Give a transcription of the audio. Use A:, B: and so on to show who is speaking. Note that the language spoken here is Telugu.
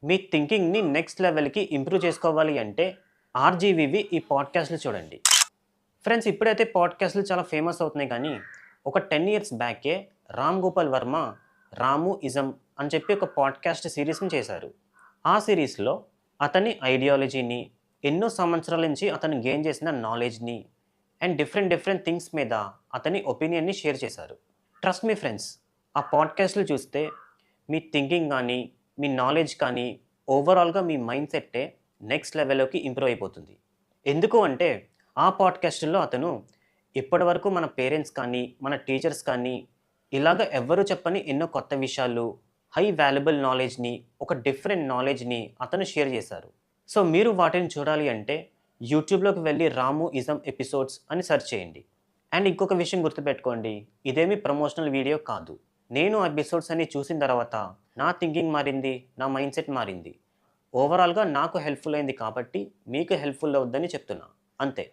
A: మీ థింకింగ్‌ని నెక్స్ట్ లెవెల్‌కి ఇంప్రూవ్ చేసుకోవాలి అంటే ఆర్‌జీవీవి ఈ పాడ్‌కాస్ట్‌లు చూడండి. ఫ్రెండ్స్ ఇప్పుడైతే పాడ్‌కాస్ట్‌లు చాలా ఫేమస్ అవుతున్నాయి కానీ, ఒక 10 ఇయర్స్ బ్యాకే రామ్ గోపాల్ వర్మ 'రాము ఇజం' అని చెప్పి ఒక పాడ్‌కాస్ట్ సీరీస్‌ని చేశారు. ఆ సీరీస్‌లో అతని ఐడియాలజీని, ఎన్నో సంవత్సరాల నుంచి అతను గెయిన్ చేసిన నాలెడ్జ్‌ని అండ్ డిఫరెంట్ డిఫరెంట్ థింగ్స్ మీద అతని ఒపీనియన్‌ని షేర్ చేశారు. ట్రస్ట్ మీ ఫ్రెండ్స్, ఆ పాడ్‌కాస్ట్‌లు చూస్తే మీ థింకింగ్ గానీ, మీ నాలెడ్జ్ కానీ, ఓవరాల్‌గా మీ మైండ్ సెట్టే నెక్స్ట్ లెవెల్‌లోకి ఇంప్రూవ్ అయిపోతుంది. ఎందుకు అంటే, ఆ పాడ్‌కాస్ట్‌ల్లో అతను ఇప్పటివరకు మన పేరెంట్స్ కానీ, మన టీచర్స్ కానీ, ఇలాగ ఎవ్వరు చెప్పని ఎన్నో కొత్త విషయాలు, హై వాల్యుబుల్ నాలెడ్జ్‌ని, ఒక డిఫరెంట్ నాలెడ్జ్‌ని అతను షేర్ చేశారు. సో, మీరు వాటిని చూడాలి అంటే యూట్యూబ్‌లోకి వెళ్లి 'రాము ఇజం ఎపిసోడ్స్' అని సెర్చ్ చేయండి. అండ్ ఇంకొక విషయం గుర్తుపెట్టుకోండి, ఇదేమి ప్రమోషనల్ వీడియో కాదు. నేను ఆ ఎపిసోడ్స్ అన్ని చూసిన తర్వాత నా థింకింగ్ మారింది, నా మైండ్‌సెట్ మారింది. ఓవరాల్‌గా నాకు హెల్ప్‌ఫుల్ అయింది కాబట్టి మీకు హెల్ప్‌ఫుల్ అవుద్దని చెప్తున్నా. అంతే.